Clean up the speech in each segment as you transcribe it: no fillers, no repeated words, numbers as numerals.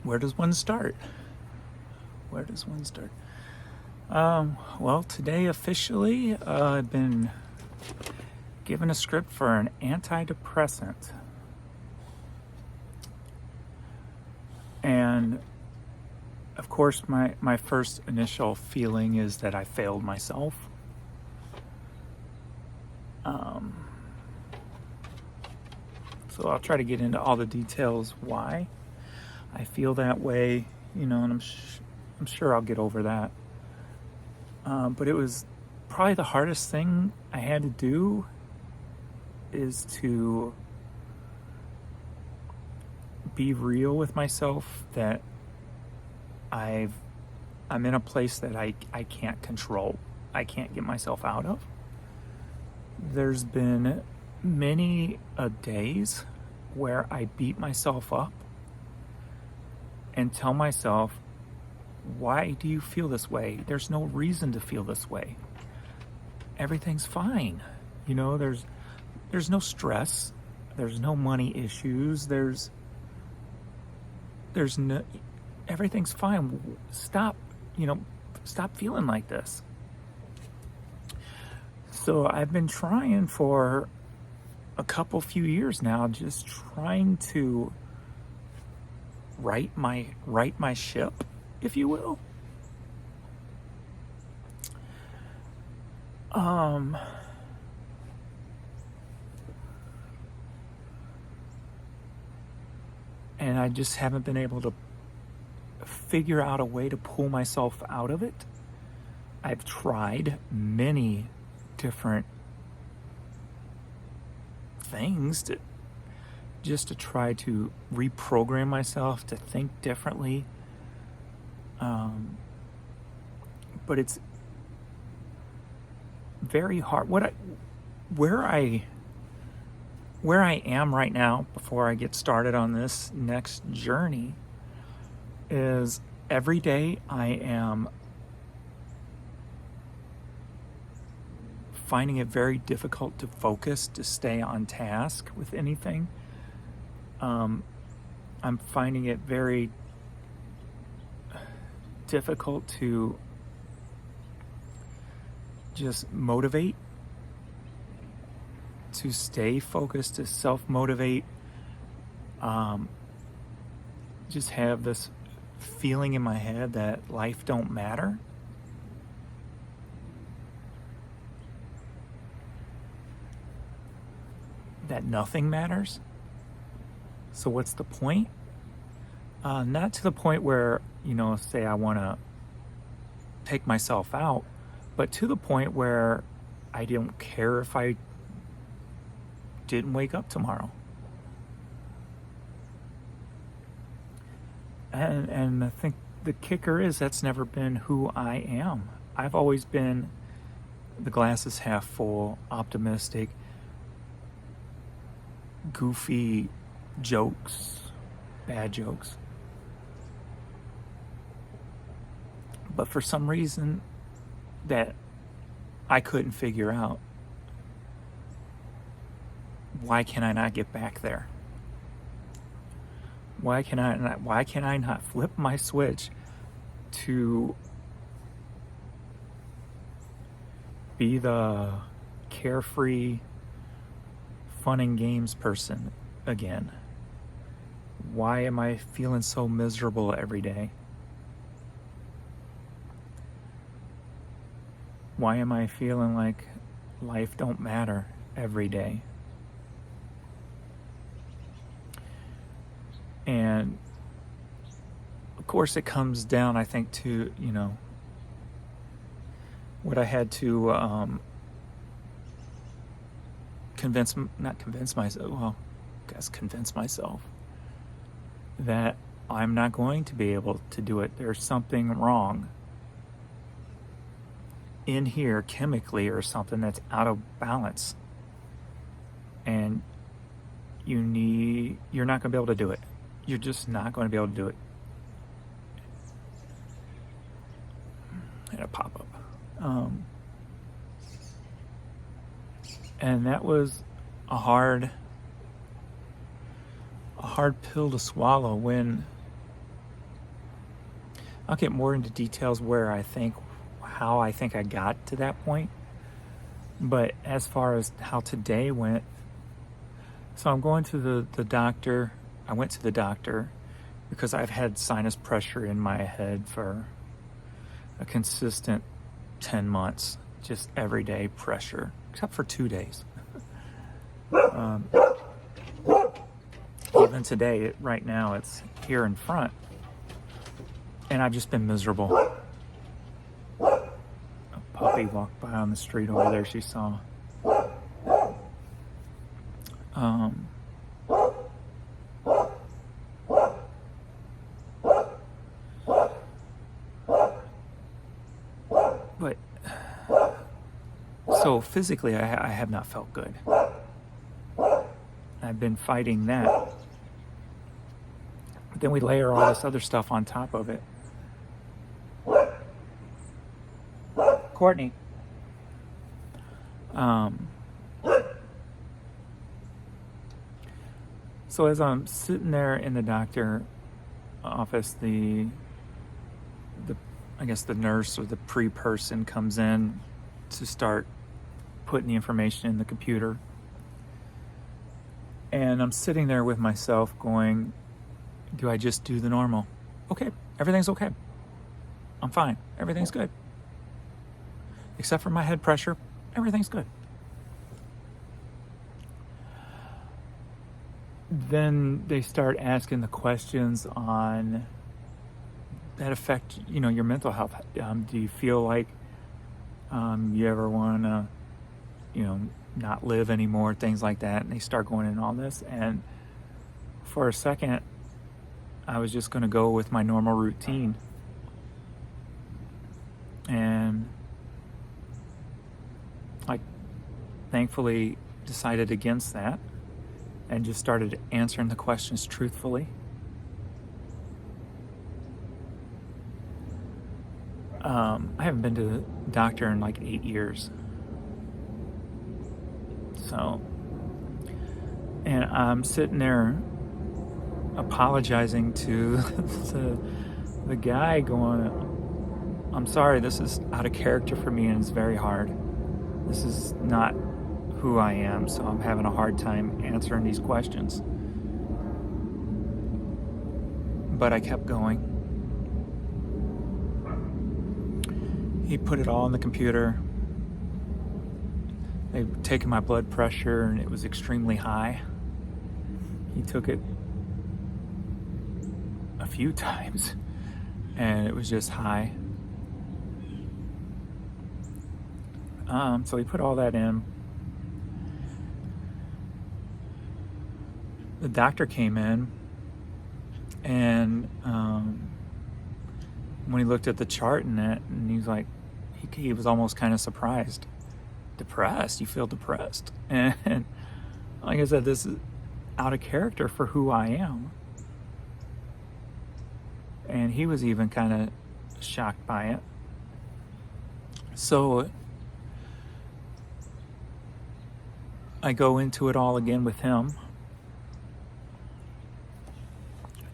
Where does one start? Where does one start? Well, today officially, I've been given a script for an antidepressant. And of course, my first initial feeling is that I failed myself. So I'll try to get into all the details why I feel that way, and I'm sure I'll get over that. But it was probably the hardest thing I had to do is to be real with myself that I'm in a place that I can't control. I can't get myself out of. There's been many days where I beat myself up and tell myself, why do you feel this way? There's no reason to feel this way. Everything's fine. There's no stress. There's no money issues. There's no, everything's fine. Stop feeling like this. So I've been trying for a few years now, just trying to right my ship, if you will. And I just haven't been able to figure out a way to pull myself out of it. I've tried many different things to try to reprogram myself to think differently. But it's very hard. Where I am right now, before I get started on this next journey, is every day I am finding it very difficult to focus, to stay on task with anything. I'm finding it very difficult to just motivate, to stay focused, to self-motivate. Just have this feeling in my head that life don't matter. That nothing matters. So what's the point? Not to the point where, say I want to take myself out, but to the point where I don't care if I didn't wake up tomorrow. And I think the kicker is that's never been who I am. I've always been the glass is half full, optimistic, goofy jokes, bad jokes. But for some reason that I couldn't figure out, why can I not get back there? Why can I not flip my switch to be the carefree, fun and games person again? Why am I feeling so miserable every day? Why am I feeling like life don't matter every day? And of course it comes down, I think, to, what I had to convince myself that I'm not going to be able to do it. There's something wrong in here chemically or something that's out of balance. And you're not going to be able to do it. You're just not going to be able to do it. And a pop-up. And that was a hard pill to swallow when I'll get more into details how I think I got to that point. But as far as how today went, so I'm going to the doctor. I went to the doctor because I've had sinus pressure in my head for a consistent 10 months, just everyday pressure, except for 2 days. Even today, right now, it's here in front, and I've just been miserable. A puppy walked by on the street over there, she saw. But so physically, I have not felt good. I've been fighting that. But then we layer all this other stuff on top of it. Courtney. So as I'm sitting there in the doctor office, I guess the nurse or the pre-person comes in to start putting the information in the computer. And I'm sitting there with myself going, do I just do the normal? Okay, everything's okay. I'm fine. Everything's good. Except for my head pressure, everything's good. Then they start asking the questions on that affect, your mental health. Do you feel like you ever want to, not live anymore, things like that? And they start going in all this. And for a second, I was just going to go with my normal routine. And I thankfully decided against that and just started answering the questions truthfully. I haven't been to the doctor in like 8 years. So, and I'm sitting there apologizing to the guy going, I'm sorry, this is out of character for me and it's very hard. This is not who I am, so I'm having a hard time answering these questions. But I kept going. He put it all in the computer. They've taken my blood pressure and it was extremely high. He took it a few times and it was just high. So he put all that in. The doctor came in and when he looked at the chart and he's like, he was almost kind of surprised. Depressed? You feel depressed? And like I said, this is out of character for who I am. And he was even kind of shocked by it. So I go into it all again with him.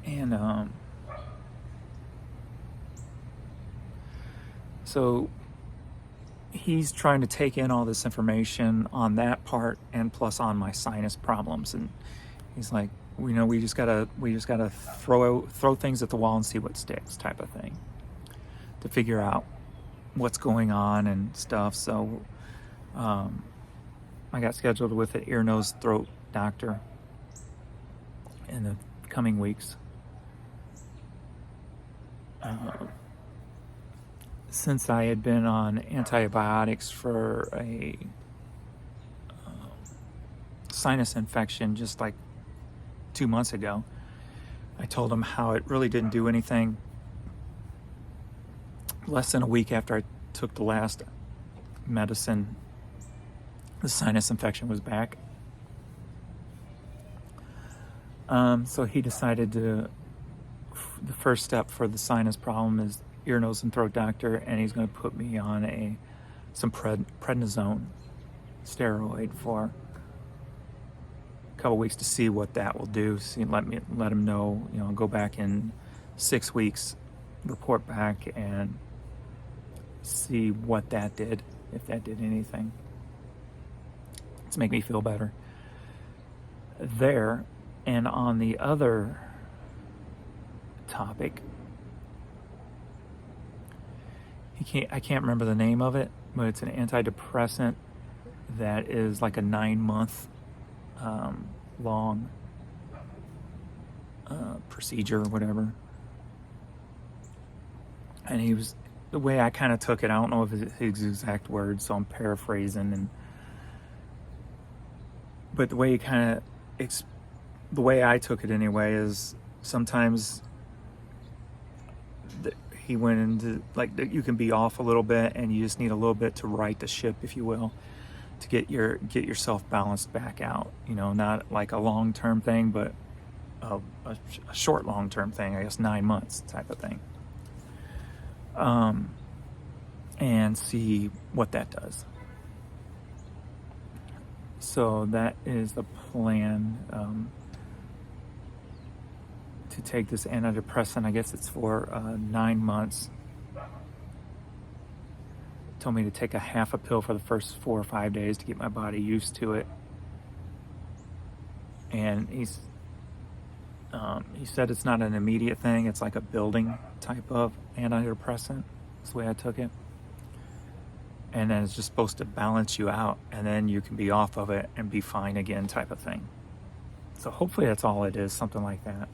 And so he's trying to take in all this information on that part and plus on my sinus problems. And he's like, we just gotta throw things at the wall and see what sticks, type of thing, to figure out what's going on and stuff. So I got scheduled with an ear, nose, throat doctor in the coming weeks. Since I had been on antibiotics for a sinus infection just like 2 months ago, I told him how it really didn't do anything. Less than a week after I took the last medicine, the sinus infection was back. So he decided the first step for the sinus problem is ear, nose, and throat doctor, and he's going to put me on some prednisone steroid for a couple weeks to see what that will do. Let him know, go back in 6 weeks report back and see what that did, if that did anything to make me feel better there. And on the other topic, I can't remember the name of it, but it's an antidepressant that is like a 9-month long procedure or whatever. And the way I kind of took it, I don't know if it's his exact words, so I'm paraphrasing, but the way the way I took it anyway is sometimes he went into, like, you can be off a little bit and you just need a little bit to right the ship, if you will, to get yourself balanced back out. Not like a long-term thing, but a short long-term thing, I guess 9 months type of thing. And see what that does. So that is the plan, to take this antidepressant. I guess it's for 9 months. Told me to take a half a pill for the first 4 or 5 days to get my body used to it. And he said it's not an immediate thing. It's like a building type of antidepressant. That's the way I took it. And then it's just supposed to balance you out, and then you can be off of it and be fine again, type of thing. So hopefully that's all it is, something like that.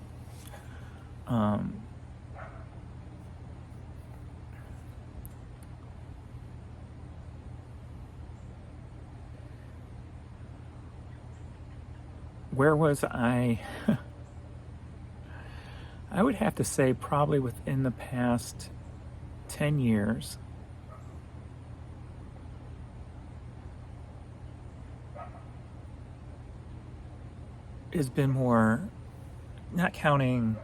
Where was I? I would have to say probably within the past 10 years. Has been more, not counting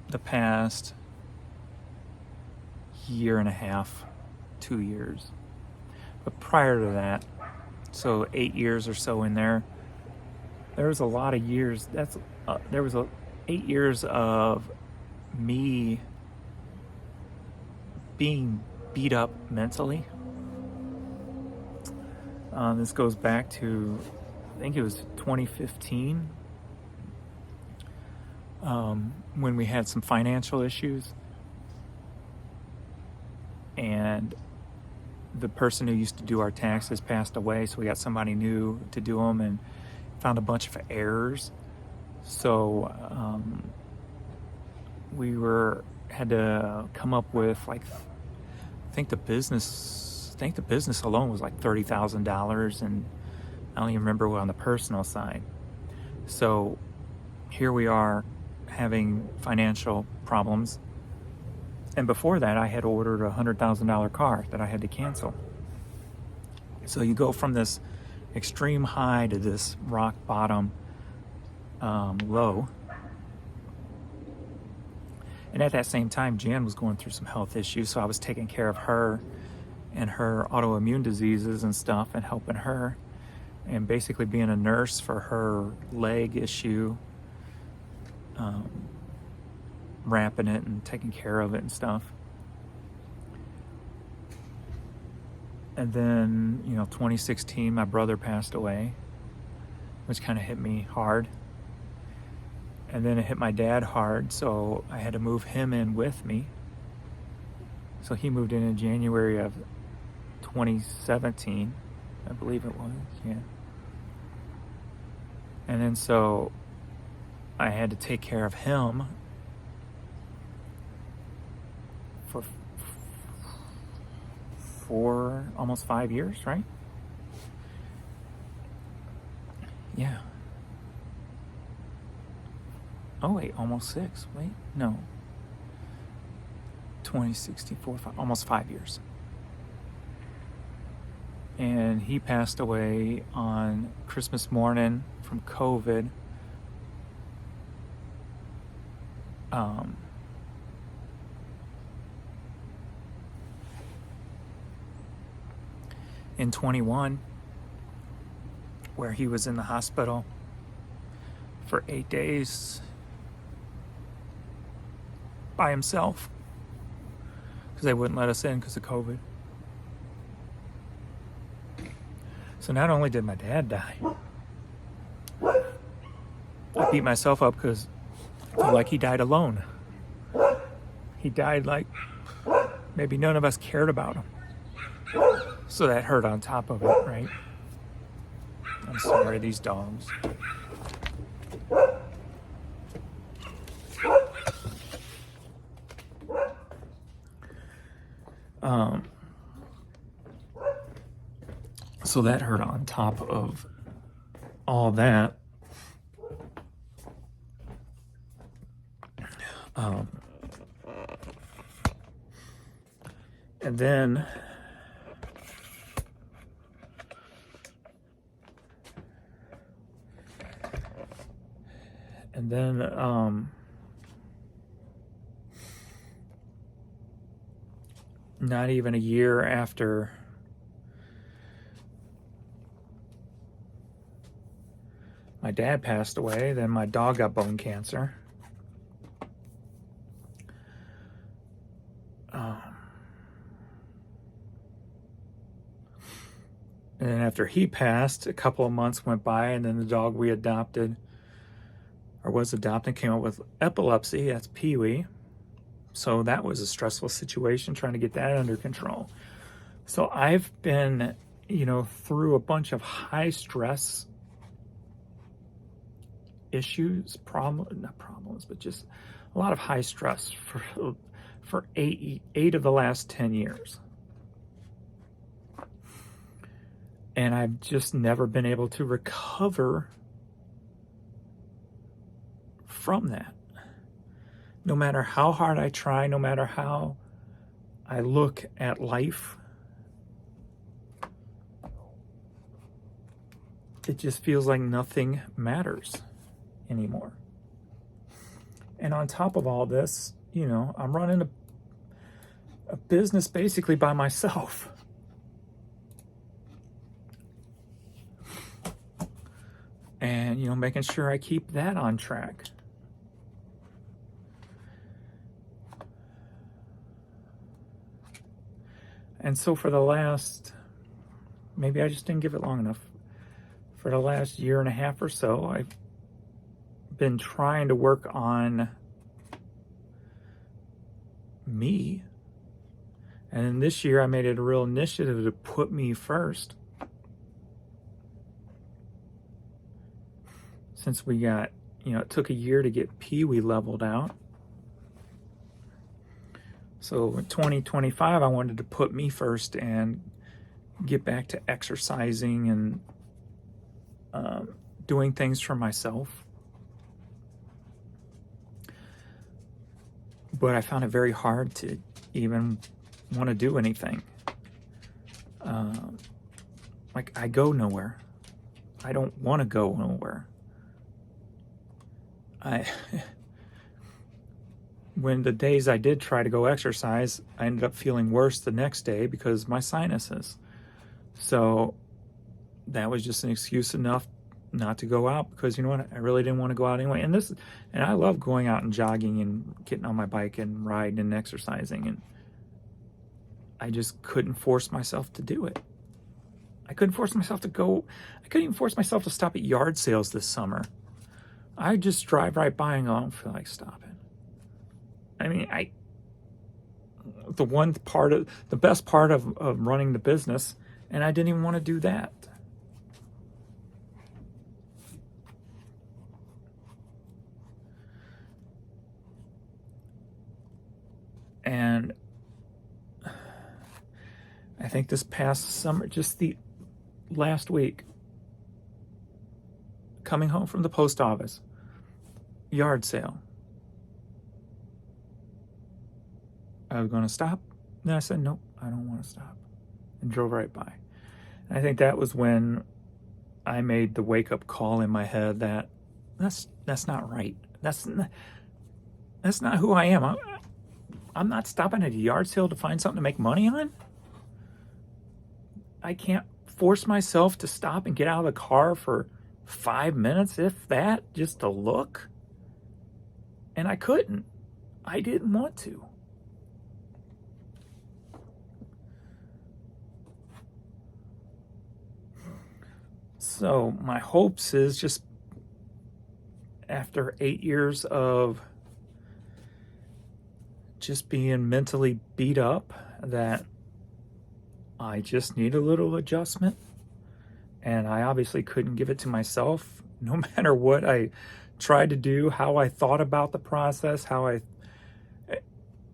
the past year and a half, 2 years, but prior to that, so 8 years or so in there was a lot of years. There was 8 years of me being beat up mentally. This goes back to, I think it was 2015. When we had some financial issues, and the person who used to do our taxes passed away, so we got somebody new to do them, and found a bunch of errors. So we had to come up with, like, I think the business alone was like $30,000, and I don't even remember what on the personal side. So here we are, having financial problems. And before that, I had ordered a $100,000 car that I had to cancel. So you go from this extreme high to this rock bottom low. And at that same time, Jan was going through some health issues, so I was taking care of her and her autoimmune diseases and stuff, and helping her, and basically being a nurse for her leg issue, wrapping it and taking care of it and stuff. And then, 2016, my brother passed away, which kind of hit me hard. And then it hit my dad hard, so I had to move him in with me. So he moved in January of 2017, I believe it was, yeah. And then so I had to take care of him for almost 5 years, right? Yeah. Oh wait, almost 6. Wait, no. 2064, almost 5 years. And he passed away on Christmas morning from COVID. In 21, where he was in the hospital for 8 days by himself. because they wouldn't let us in because of COVID. So not only did my dad die, I beat myself up because I feel like he died alone. He died like maybe none of us cared about him. So that hurt on top of it, right? I'm sorry, these dogs. So that hurt on top of all that. And then not even a year after my dad passed away, then my dog got bone cancer. And then after he passed, a couple of months went by, and then the dog we adopted, or was adopted, came up with epilepsy. That's Pee-wee. So that was a stressful situation, trying to get that under control. So I've been, through a bunch of high stress issues, not problems, but just a lot of high stress for eight of the last 10 years. And I've just never been able to recover from that. No matter how hard I try, no matter how I look at life, it just feels like nothing matters anymore. And on top of all this, I'm running a business basically by myself. And, making sure I keep that on track. And so for the last, maybe I just didn't give it long enough. For the last year and a half or so, I've been trying to work on me. And this year I made it a real initiative to put me first. Since we got, it took a year to get Pee-wee leveled out. So in 2025, I wanted to put me first and get back to exercising and doing things for myself. But I found it very hard to even want to do anything. I go nowhere. I don't want to go nowhere. When the days I did try to go exercise, I ended up feeling worse the next day because of my sinuses. So that was just an excuse enough not to go out, because you know what, I really didn't want to go out anyway. And I love going out and jogging and getting on my bike and riding and exercising, and I just couldn't force myself to do it. I couldn't force myself to go. I couldn't even force myself to stop at yard sales this summer. I just drive right by and go, I don't feel like stopping. I mean, the best part of running the business, and I didn't even want to do that. And I think this past summer, just the last week, coming home from the post office, yard sale, I was going to stop. Then I said, nope, I don't want to stop, and drove right by. And I think that was when I made the wake-up call in my head that that's not right. That's not who I am. I'm not stopping at a yard sale to find something to make money on. I can't force myself to stop and get out of the car for 5 minutes, if that, just to look. And I couldn't. I didn't want to. So my hopes is just after 8 years of just being mentally beat up that I just need a little adjustment. And I obviously couldn't give it to myself no matter what I tried to do, how I thought about the process, I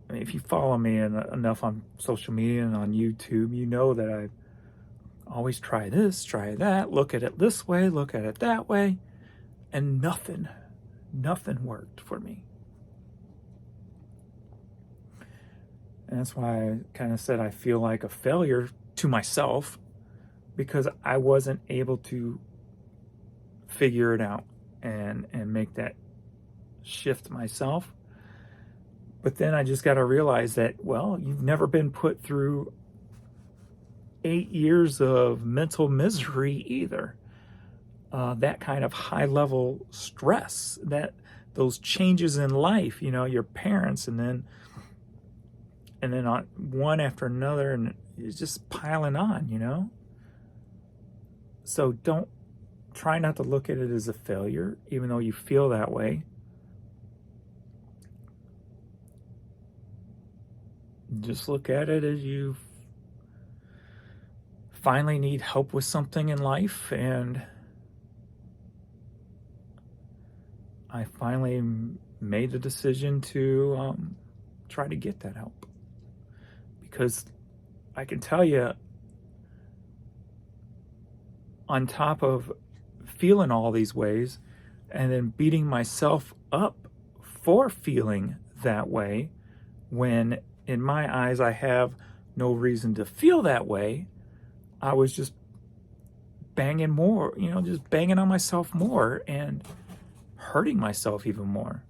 mean, if you follow me enough on social media and on YouTube, you know that I always try this, try that, look at it this way, look at it that way, and nothing worked for me. And that's why I kind of said I feel like a failure to myself because I wasn't able to figure it out and make that shift myself. But then I just got to realize that, well, you've never been put through 8 years of mental misery either. That kind of high level stress, that those changes in life, your parents, and then on one after another, and it's just piling on. So don't try not to look at it as a failure, even though you feel that way. Just look at it as you finally need help with something in life, and I finally made the decision to try to get that help. Because I can tell you, on top of feeling all these ways and then beating myself up for feeling that way, when in my eyes I have no reason to feel that way, I was just banging more, just banging on myself more and hurting myself even more.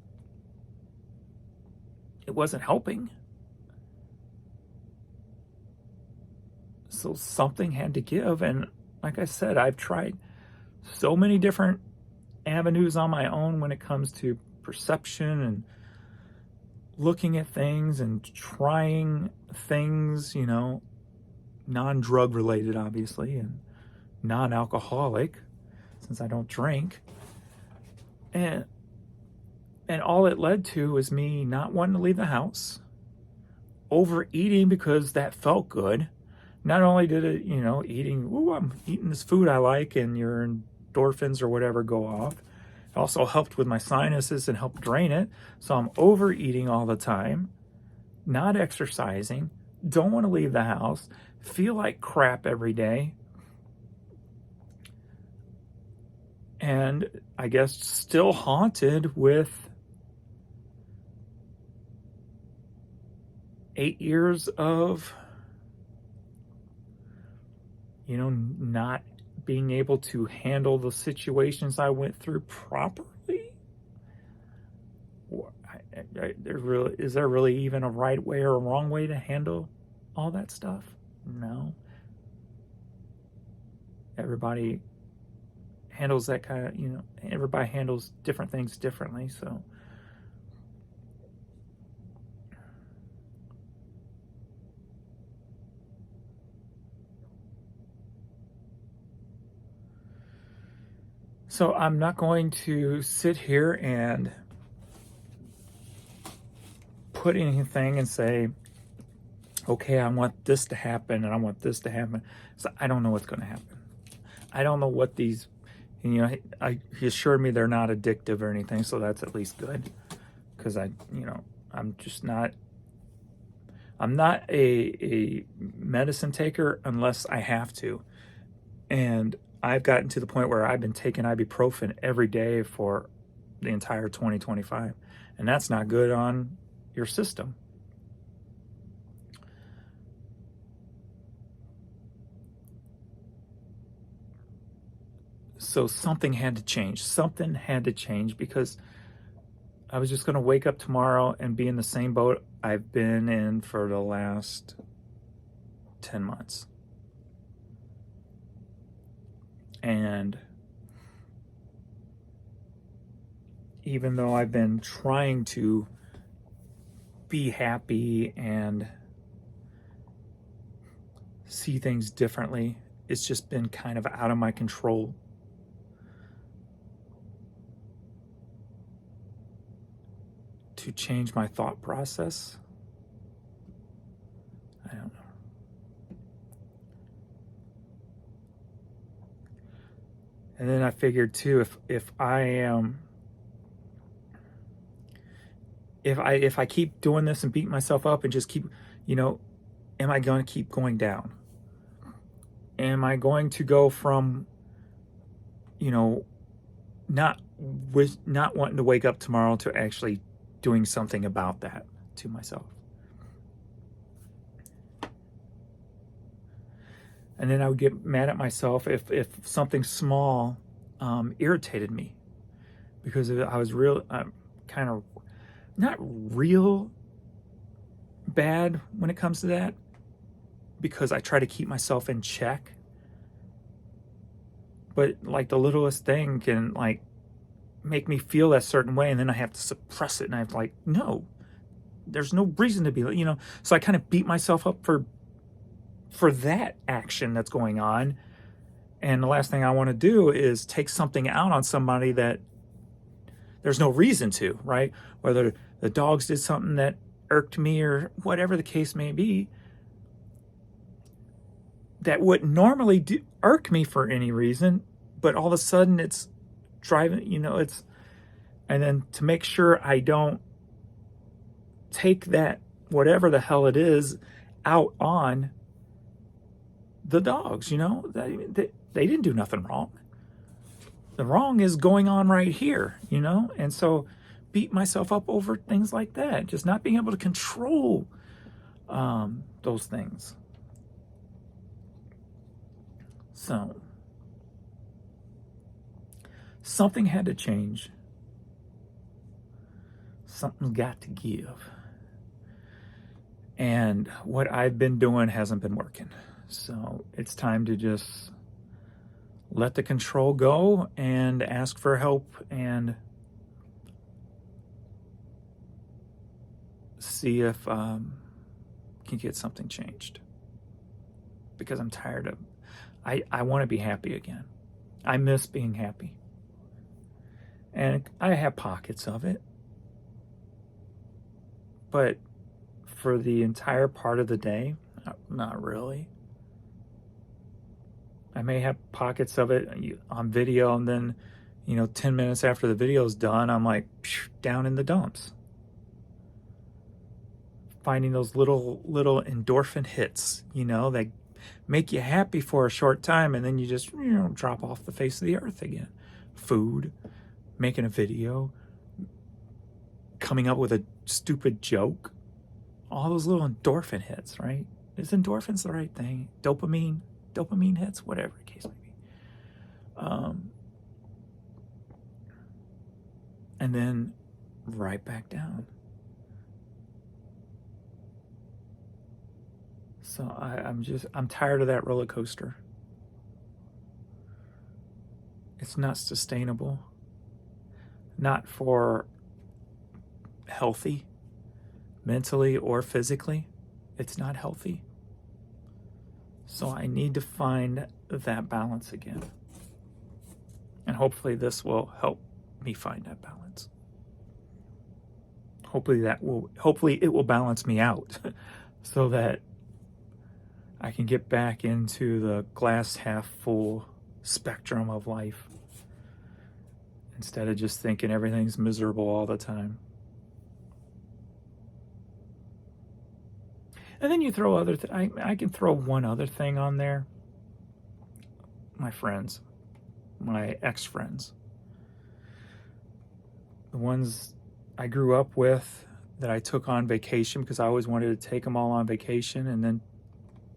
It wasn't helping. So something had to give. And like I said, I've tried so many different avenues on my own when it comes to perception and looking at things and trying things, non-drug related, obviously, and non-alcoholic, since I don't drink. And all it led to was me not wanting to leave the house, overeating because that felt good. Not only did it, eating, I'm eating this food I like, and your endorphins or whatever go off. It also helped with my sinuses and helped drain it. So I'm overeating all the time, not exercising, don't want to leave the house, feel like crap every day. And I guess still haunted with 8 years of, not being able to handle the situations I went through properly. Is there really even a right way or a wrong way to handle all that stuff? No. Everybody handles that kind of, everybody handles different things differently. So I'm not going to sit here and put anything and say, okay, I want this to happen and I want this to happen. So I don't know what's going to happen. I don't know what these, he assured me they're not addictive or anything, so that's at least good. Because I'm just not, I'm not a medicine taker unless I have to. And I've gotten to the point where I've been taking ibuprofen every day for the entire 2025. And that's not good on your system. So something had to change. Something had to change because I was just going to wake up tomorrow and be in the same boat I've been in for the last 10 months. And even though I've been trying to be happy and see things differently, it's just been kind of out of my control to change my thought process. I don't know. And then I figured too, if I am, if I keep doing this and beat myself up and just keep, am I going to keep going down? Am I going to go from, not wanting to wake up tomorrow to actually doing something about that to myself? And then I would get mad at myself if something small irritated me, because I was kind of not real bad when it comes to that, because I try to keep myself in check. But like the littlest thing can like make me feel that certain way, and then I have to suppress it, and I'm like, no, there's no reason to be, So I kind of beat myself up for that action that's going on. And the last thing I want to do is take something out on somebody that there's no reason to, right? Whether the dogs did something that irked me or whatever the case may be, that would normally irk me for any reason, but all of a sudden it's driving, and then to make sure I don't take that, whatever the hell it is, out on the dogs, they didn't do nothing wrong. The wrong is going on right here, and so beat myself up over things like that, just not being able to control those things. So something had to change. Something's got to give. And what I've been doing hasn't been working. So it's time to just let the control go and ask for help and see if can get something changed. Because I'm tired of, I want to be happy again. I miss being happy. And I have pockets of it. But for the entire part of the day, not really. I may have pockets of it on video, and then, 10 minutes after the video's done, I'm like, down in the dumps. Finding those little endorphin hits, that make you happy for a short time, and then you just, drop off the face of the earth again. Food, making a video, coming up with a stupid joke. All those little endorphin hits, right? Is endorphins the right thing? Dopamine hits, whatever the case may be. And then right back down. So I'm tired of that roller coaster. It's not sustainable. Not for healthy, mentally or physically. It's not healthy. So I need to find that balance again. And hopefully this will help me find that balance. Hopefully it will balance me out so that I can get back into the glass half full spectrum of life instead of just thinking everything's miserable all the time. And then you throw I can throw one other thing on there. My friends, my ex-friends, the ones I grew up with that I took on vacation because I always wanted to take them all on vacation, and then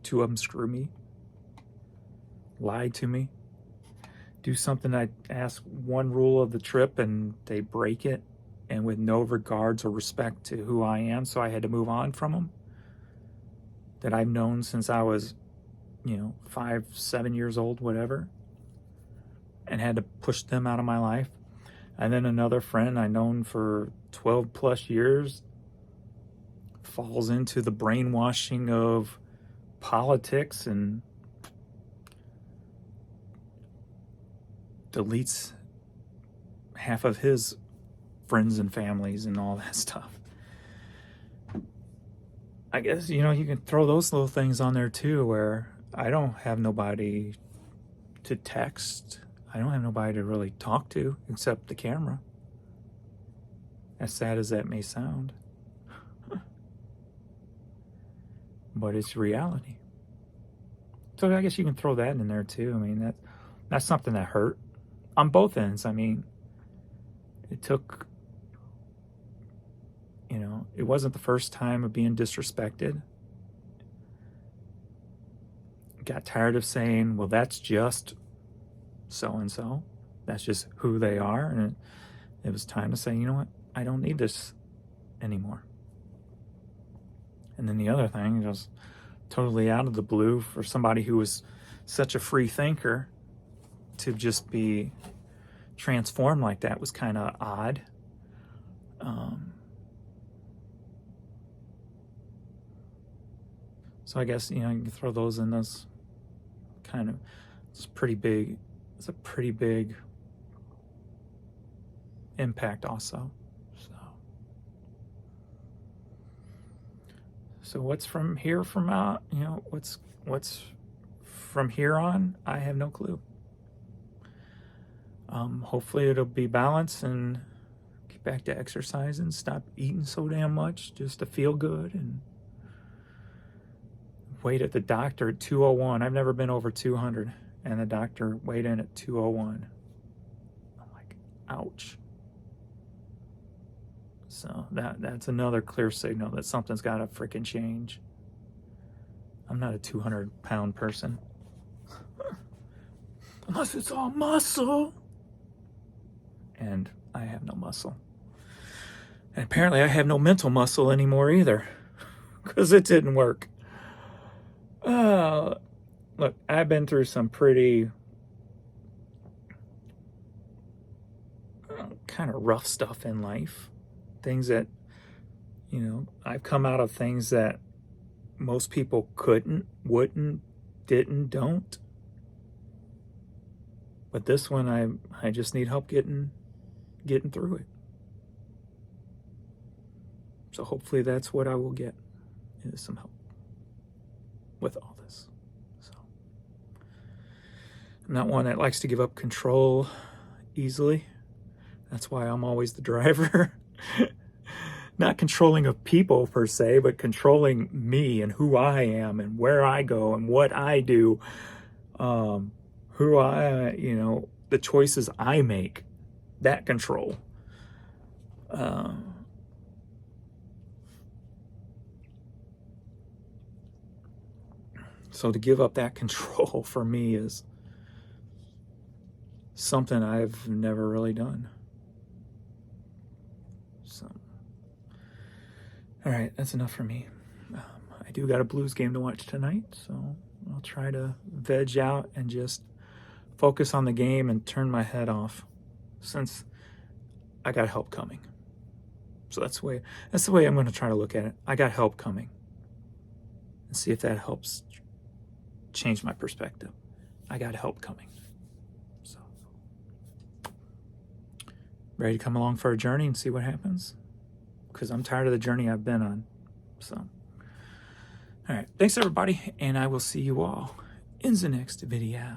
two of them screw me, lied to me, do something I ask one rule of the trip and they break it, and with no regards or respect to who I am, so I had to move on from them. That I've known since I was, 5, 7 years old, whatever, and had to push them out of my life. And then another friend I've known for 12 plus years falls into the brainwashing of politics and deletes half of his friends and families and all that stuff. I guess, you know, you can throw those little things on there too, where I don't have nobody to text. I don't have nobody to really talk to except the camera. As sad as that may sound. But it's reality. So I guess you can throw that in there too. I mean, that's something that hurt on both ends. I mean, it took, you know, it wasn't the first time of being disrespected. Got tired of saying, well, that's just so-and-so. That's just who they are. And it was time to say, you know what? I don't need this anymore. And then the other thing, just totally out of the blue, for somebody who was such a free thinker to just be transformed like that was kind of odd. So I guess, you know, you can throw those in those kind of, it's a pretty big impact also. So what's from here from out, you know, what's from here on, I have no clue. Hopefully it'll be balanced and get back to exercising, stop eating so damn much just to feel good, and wait at the doctor at 201. I've never been over 200, and the doctor weighed in at 201. I'm like, ouch. So that's another clear signal that something's got to freaking change. I'm not a 200-pound person. Unless it's all muscle. And I have no muscle. And apparently I have no mental muscle anymore either. Because it didn't work. Look, I've been through some pretty kind of rough stuff in life. Things that, you know, I've come out of things that most people couldn't, wouldn't, didn't, don't. But this one, I just need help getting through it. So hopefully that's what I will get, is some help with all this. So I'm not one that likes to give up control easily. That's why I'm always the driver. Not controlling of people per se, but controlling me and who I am and where I go and what I do, who I, you know, the choices I make, that control. So to give up that control for me is something I've never really done. So, all right, that's enough for me. I do got a Blues game to watch tonight, so I'll try to veg out and just focus on the game and turn my head off, since I got help coming. So that's the way I'm going to try to look at it. I got help coming, and see if that helps change my perspective. I got help coming. So, ready to come along for a journey and see what happens? Because I'm tired of the journey I've been on. So, all right. Thanks, everybody. And I will see you all in the next video.